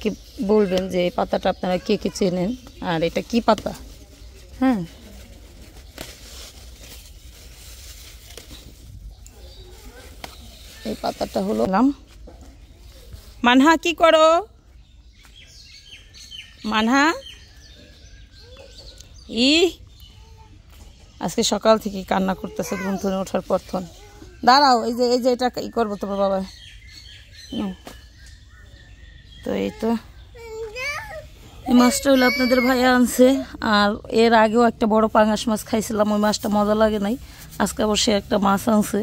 আমাকে বলবেন যে এই পাতাটা আপনারা কে কে চেনেন আর এটা কি পাতা। হ্যাঁ, এই পাতাটা হলো মানহা, কি করো মানহা? আজকে সকাল থেকে কান্না করতেছে ঘুম থেকে ওঠার পর। দাঁড়াও, এই যে এটা ই করবো তোমার বাবা। তো এই তো এই মাছটা হলো আপনাদের ভাইয়া আনছে। আর এর আগেও একটা বড় পাঙ্গাস মাছ খাইছিলাম, ওই মাছটা মজা লাগে নাই। আজকে অবশ্যই একটা মাছ আনছে।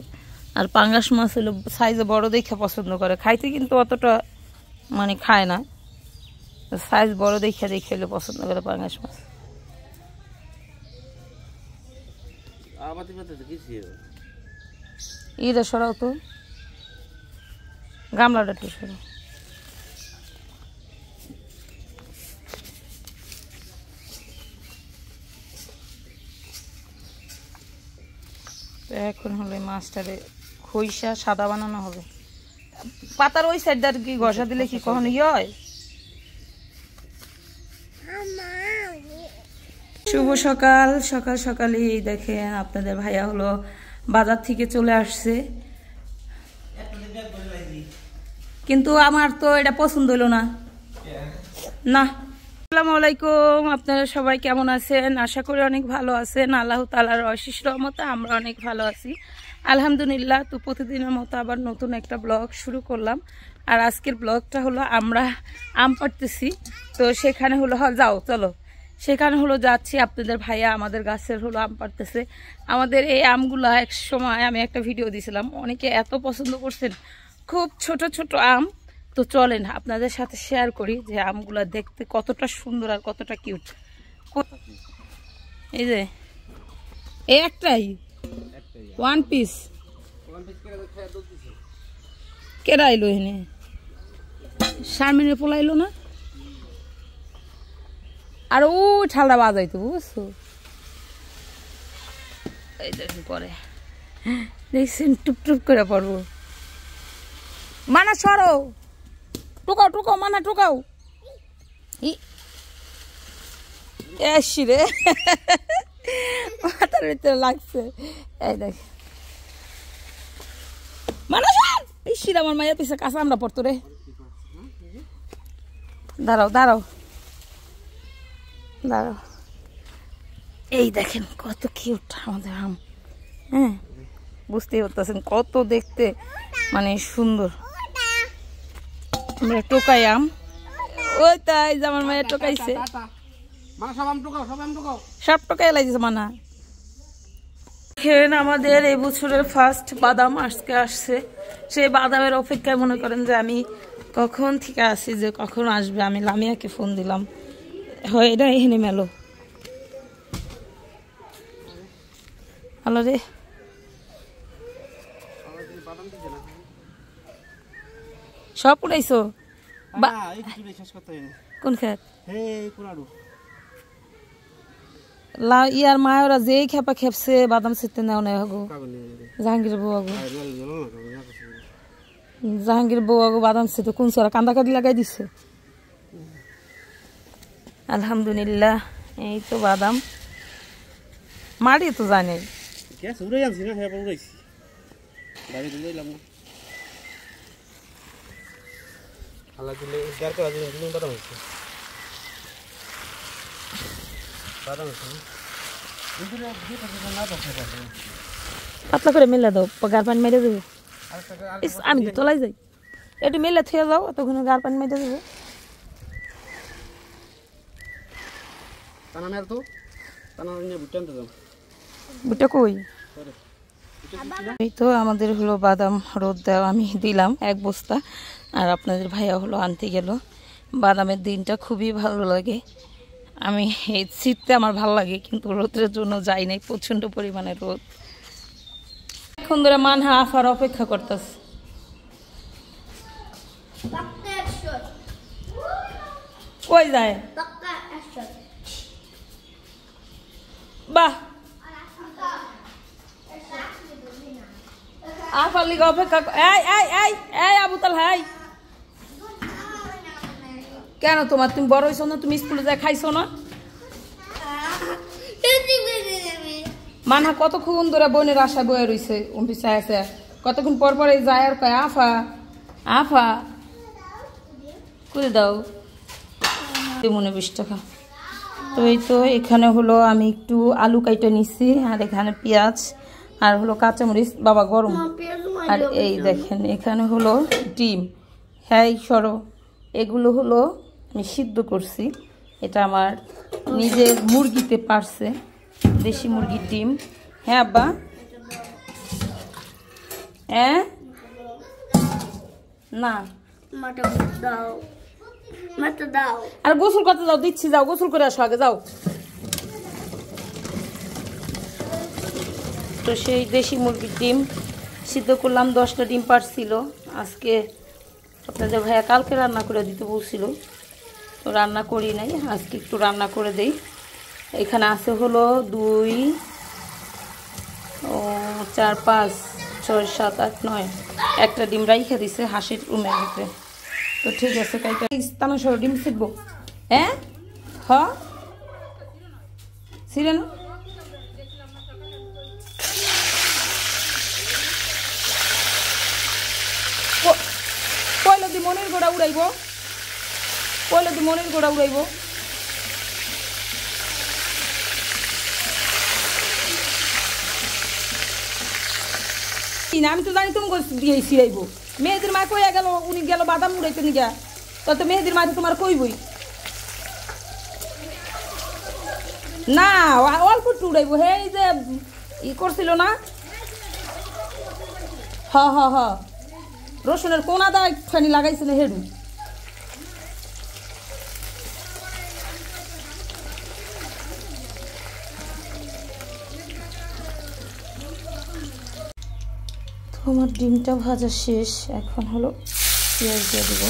আর পাঙ্গাস মাছ হলো সাইজে বড় দেখে পছন্দ করে, খাইতে কিন্তু অতটা মানে খায় না, সাইজ বড় দেখে হলে পছন্দ করে পাঙ্গাস মাছ। ইটা সরাও তো, গামলাটা একটু সরাও। এখন হলো মাছটারে খইসা সাদা বানানো হবে। পাতার ওই সাইডটা কি ঘষা দিলে কি কখনো হয়? শুভ সকাল। সকাল সকালই দেখেন আপনাদের ভাইয়া হলো বাজার থেকে চলে আসছে, কিন্তু আমার তো এটা পছন্দ হলো না। আসসালামু আলাইকুম, আপনারা সবাই কেমন আছেন? আশা করি অনেক ভালো আছেন। আল্লাহ তাআলার অশেষ রহমতে আমরা অনেক ভালো আছি, আলহামদুলিল্লাহ। তো প্রতিদিনের মতো আবার নতুন একটা ব্লগ শুরু করলাম। আর আজকের ব্লগটা হলো আমরা আম পাড়তেছি। তো সেখানে হলো যাও চলো, সেখানে হলো যাচ্ছি। আপনাদের ভাইয়া আমাদের গাছের হলো আম পাড়তেছে। আমাদের এই আমগুলা এক সময় আমি একটা ভিডিও দিয়েছিলাম, অনেকে এত পছন্দ করছেন, খুব ছোট ছোট আম। তো চলেন আপনাদের সাথে শেয়ার করি যে আমগুলা দেখতে কতটা সুন্দর আর কতটা কিউট। এই যে এই একটাই ওয়ান পিস কেডা আইলো এখানে? শারমিনের পোলাইলো না? আর ও ঠালটা বাজাইতো, বুঝছো? এই দেখুন পরে দেখছেন টুপ করে পড়বো। মানা সরো, টুকাও টুকাও, মানা টুকাও। এসি রে মাথার ভিতরে লাগছে। এই দেখ মানা ইসির আমার মায়ের পিছে কাছে আমরা পড়তো রে। দাঁড়াও দাঁড়াও দাঁড়াও, এই দেখেন কত কিউট আমাদের আম। হ্যাঁ, বুঝতেই পারতেছেন কত দেখতে মানে সুন্দর। আমরা টোকাই আম, ওই তাই যে আমার মায়ের টোকাইছে, সব টোকাই লাগছে মানা। দেখেন আমাদের এই বছরের ফার্স্ট বাদাম আজকে আসছে। সেই বাদামের অপেক্ষায় মনে করেন যে আমি কখন থেকে আসি যে কখন আসবে। আমি লামিয়াকে ফোন দিলাম, হয় এটা এখানে মেলো। হ্যালো রে, সব উড়াইছো? কোন খেত? ইয়ার মা ওরা যেই খেপা খেপছে বাদাম ছিটতে নেও নাই হগো। জাহাঙ্গীর বউ আগো, জাহাঙ্গীর বউ আগো বাদাম ছিটতে কোন সরা কান্দা কাটি লাগাই দিছে। আলহামদুলিল্লাহ, এই তো বাদাম মারি তো জানে। পাতলা করে মেলা দাও, গার পানি মেরে দেবো। আমি তো তোলাই যাই, একটু মেলে থুয়ে যাও, তখন গার পানি মেরে দেবো। বুটটা কই? এই তো আমাদের হলো বাদাম রোদ দেওয়া আমি দিলাম 1 বস্তা। আর আপনাদের ভাইয়া হলো আনতে গেল। বাদামের দিনটা খুবই ভালো লাগে। আমি এই শীততে আমার ভালো লাগে, কিন্তু রোদের জন্য যাই নাই, প্রচন্ড পরিমাণে রোদ। এখন ধরে মানহা আফার অপেক্ষা করতেছে। কই যায়? বাহ, আফার লিগে অপেক্ষা। এই এই এই এই আবু তাল, হাই কেন তোমার তুমি বড় হইছো না, তুমি স্কুলে যা খাইছো না? মানহা কতক্ষণ ধরে বোনের আশা বয়ে রইছে পিছায় আছে, কতক্ষণ পর পরে যায় আর কয় আফা আফা করে দাও, মনে 20 টাকা। তো এই তো এখানে হলো আমি একটু আলু কাইটা নিছি, আর এখানে পেঁয়াজ আর হলো কাঁচামরিচ, বাবা গরম। আর এই দেখেন এখানে হলো ডিম, হ্যাঁ সরো, এগুলো হলো আমি সিদ্ধ করছি, এটা আমার নিজের মুরগিতে পারছে, দেশি মুরগির ডিম। হ্যাঁ আব্বা, হ্যাঁ না আর গোসল করতে যাও, দিচ্ছি, যাও গোসল করে আসো আগে, যাও। তো সেই দেশি মুরগির ডিম সিদ্ধ করলাম, 10টা ডিম পারছিল। আজকে আপনাদের ভাইয়া কালকে রান্না করে দিতে বলছিল, তো রান্না করি নাই, আজকে একটু রান্না করে দেই। এখানে আছে হলো 2 4 5 6 7 8 9, একটা ডিম রাইখা দিছে হাঁসের রুমের ভিতরে। তো ঠিক আছে কাইটা স্থান সহ ডিম ছিটবো, হ্যাঁ হ্যাঁ ছিলেন। পয়লা দি মনের গোড়া উড়াইব, পয়লা দি মনের গোড়া উড়াইব। আমি তো জানি তুমি দিয়ে ছিড়াইব, মেহেদির মা কইয়া গেল, উনি গেল বাদাম উড়াইতে নিগা, তো মেহেদির মা তোমার কইবই না, অল্প একটু উড়াইব। হে এই যে ই করছিল না, হ হ হ রসুনের কোন আদা একটুখানি লাগাইছিল হেডু। তো আমার ডিমটা ভাজা শেষ, এখন হলো পেঁয়াজ দিয়ে দেবো।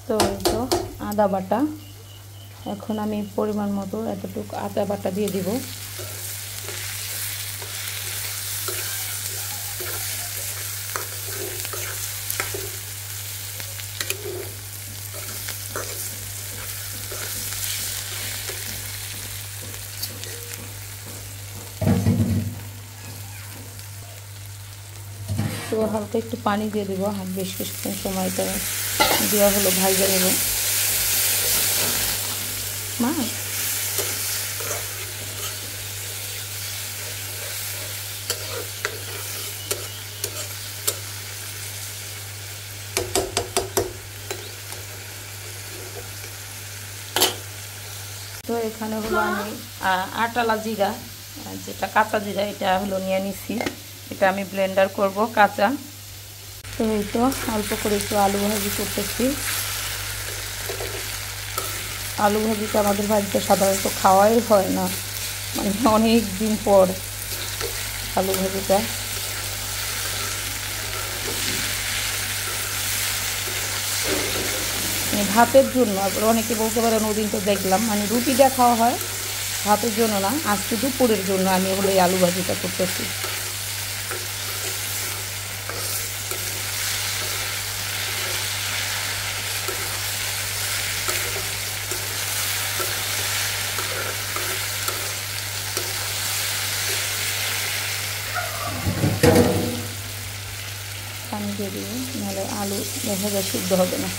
তো এই তো আদা বাটা, এখন আমি পরিমাণ মতো এতটুকু আদা বাটা দিয়ে দিব। তো হালকা একটু পানি দিয়ে দেবো, বেশ কিছুক্ষণ সময়টা দেওয়া হলো ভাজা নেব। মা তো এখানে হলো আমি আটালা জিরা, যেটা কাঁচা জিরা, এটা হলো নিয়ে নিচ্ছি, এটা আমি ব্লেন্ডার করব কাঁচা। তো এই তো অল্প করে একটু আলু ভাজি করতেছি। আলু ভাজিটা আমাদের বাড়িতে সাধারণত খাওয়াই হয় না, মানে অনেক দিন পর আলু ভাজিটা। ভাতের জন্য, আবার অনেকে বলতে পারেন ওদিন তো দেখলাম মানে রুটিটা খাওয়া হয়, ভাতের জন্য না, আজকে দুপুরের জন্য আমি হলো এই আলু ভাজিটা করতেছি। পানি দিয়ে দিব, নাহলে আলু দেখা যায় সিদ্ধ হবে না।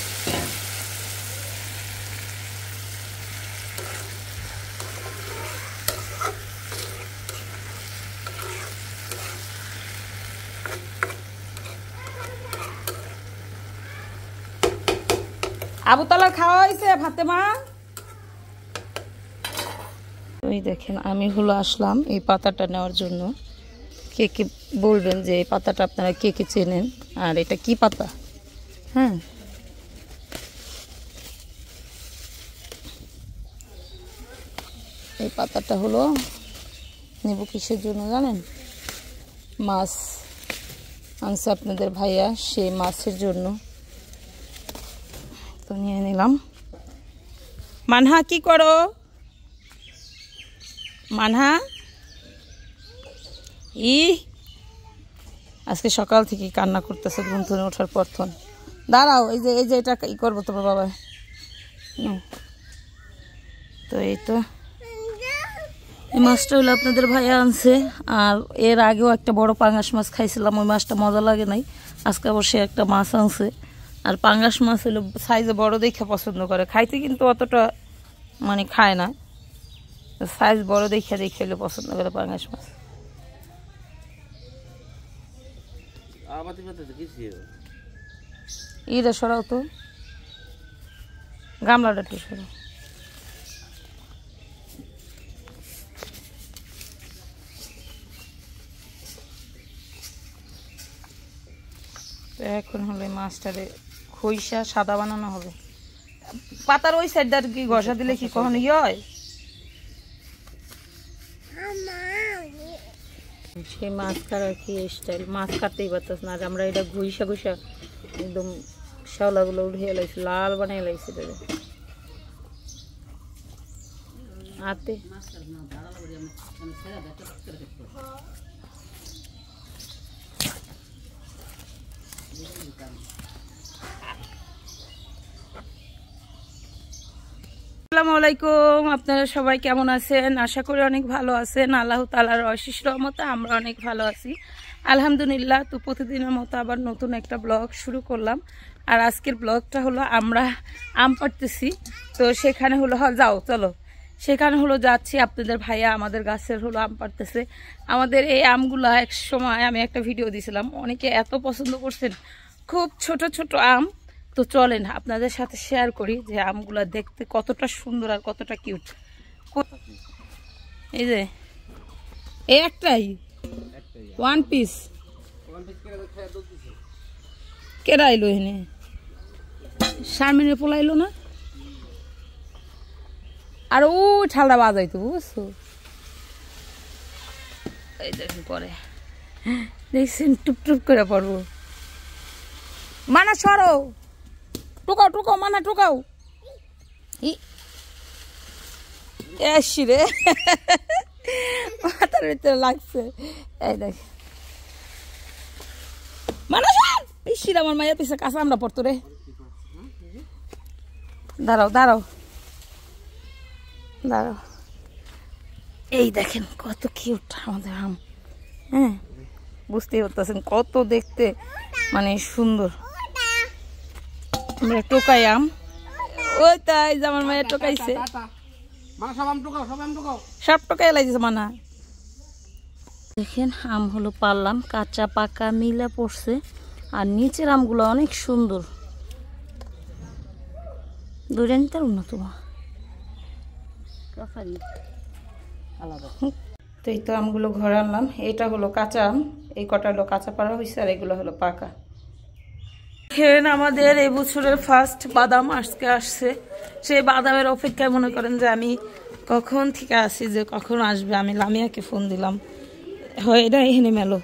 আবু তালার খাওয়া হয়েছে ফাতেমা? ওই দেখেন আমি হলো আসলাম এই পাতাটা নেওয়ার জন্য। কে কে বলবেন যে এই পাতাটা আপনারা কে কে চেনেন আর এটা কি পাতা? হ্যাঁ, এই পাতাটা হলো নেব কিসের জন্য জানেন? মাছ আনছে আপনাদের ভাইয়া, সেই মাছের জন্য। তো নিয়ে নিলাম। মানহা কি করো? মানহা আজকে সকাল থেকে কান্না করতেছে ঘুম থেকে ওঠার পর। দাঁড়াও, এই যে এটা ই করবো তোমার বাবা। তো এই তো এই মাছটা হলো আপনাদের ভাইয়া আনছে। আর এর আগেও একটা বড় পাঙ্গাস মাছ খাইছিলাম, ওই মাছটা মজা লাগে নাই। আজকে অবশ্যই একটা মাছ আনছে। আর পাঙ্গাস মাছ হলো সাইজে বড় দেখে পছন্দ করে, খাইতে কিন্তু অতটা মানে খায় না, সাইজ বড় দেখে হলে পছন্দ করে পাঙ্গাস মাছ। ইটা সরাও তো, গামলাটা একটু সরাও। তো এখন হলে মাছটারে খইসা সাদা বানানো হবে। পাতার ওই সাইডটা কি ঘষা দিলে কি কখনো ইয়ে হয়? সেই মাছ কাটার কি স্টাইল, মাছ কাটতেই পারতাস না। আর আমরা এটা ঘুষা ঘুষা একদম শ্যাওলাগুলো উঠিয়ে লাইছি, লাল বানিয়ে লাইছি হাতে। আসসালামু আলাইকুম, আপনারা সবাই কেমন আছেন? আশা করি অনেক ভালো আছেন। আল্লাহ তাআলার অশেষ রহমতে আমরা অনেক ভালো আছি, আলহামদুলিল্লাহ। তো প্রতিদিনের মতো আবার নতুন একটা ব্লগ শুরু করলাম। আর আজকের ব্লগটা হলো আমরা আম পাড়তেছি। তো সেখানে হলো যাও চলো, সেখানে হলো যাচ্ছি। আপনাদের ভাইয়া আমাদের গাছের হলো আম পাড়তেছে। আমাদের এই আমগুলা এক সময় আমি একটা ভিডিও দিয়েছিলাম, অনেকে এত পছন্দ করছেন, খুব ছোট ছোট আম। তো চলেন আপনাদের সাথে শেয়ার করি যে আমগুলা দেখতে কতটা সুন্দর আর কতটা কিউট। এই যে এই একটাই ওয়ান পিস কেডা আইলো এখানে? শারমিনের পোলা আইলো না? আর ও ঠালটা বাজাইতো, বুঝছো? এই দেখুন পরে দেখছেন টুপ করে পড়বো। মানা সরো, টুকাও টুকাও, মানা টুকাও। এসি রে মাথার ভিতরে লাগছে। এই দেখ মানা সর, ইসির আমার মায়ের পিছে কাঁচা আমরা পড়তো রে। দাঁড়াও দাঁড়াও দাঁড়াও, এই দেখেন কত কিউট আমাদের আম। হ্যাঁ, বুঝতেই পারতেছেন কত দেখতে মানে সুন্দর। আমরা টোকাই আম, ওই তাই যে আমার মায়ের টোকাইছে, সব টোকাই লাগছে মানা। দেখেন আম হলো পারলাম, কাঁচা পাকা মিলে পড়ছে। আর নিচের আমগুলো অনেক সুন্দর, দূরে নিতে পারব না তোমার। তো এই তো আমগুলো ঘরে আনলাম। এটা হলো কাঁচা আম, এই কটা হলো কাঁচা পাড়া হয়েছে, আর এগুলো হলো পাকা। দেখেন আমাদের এই বছরের ফার্স্ট বাদাম আজকে আসছে। সেই বাদামের অপেক্ষায় মনে করেন যে আমি কখন থেকে আসি যে কখন আসবে। আমি লামিয়াকে ফোন দিলাম, হয় এটা এখানে মেলো।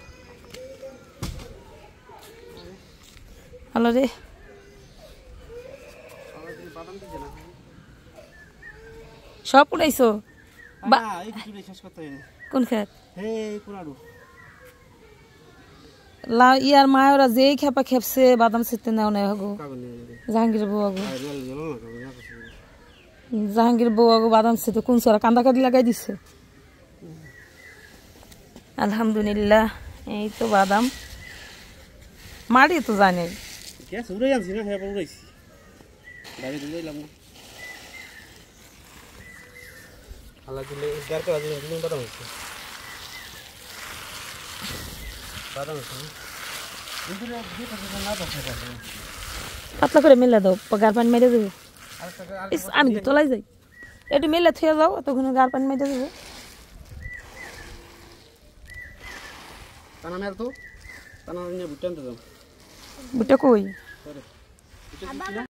হ্যালো রে, সব উড়াইছো? কোন খেত? ইয়ার মা ওরা যেই খেপা খেপছে বাদাম ছিটতে নেও নেই হগো। জাহাঙ্গীর বউ আগো, জাহাঙ্গীর বউ আগো বাদাম ছিটতে কোন সরা কান্দা কাটি লাগাই দিছে। আলহামদুলিল্লাহ, এই তো বাদাম মারি তো জানে। পাতলা করে মেলে দাও, গার পানি মেরে দেবো। আমি তো তোলাই যাই, একটু মেলে থুয়ে যাও, তখন গার পানি মেজে দেবো। বুটটা কই?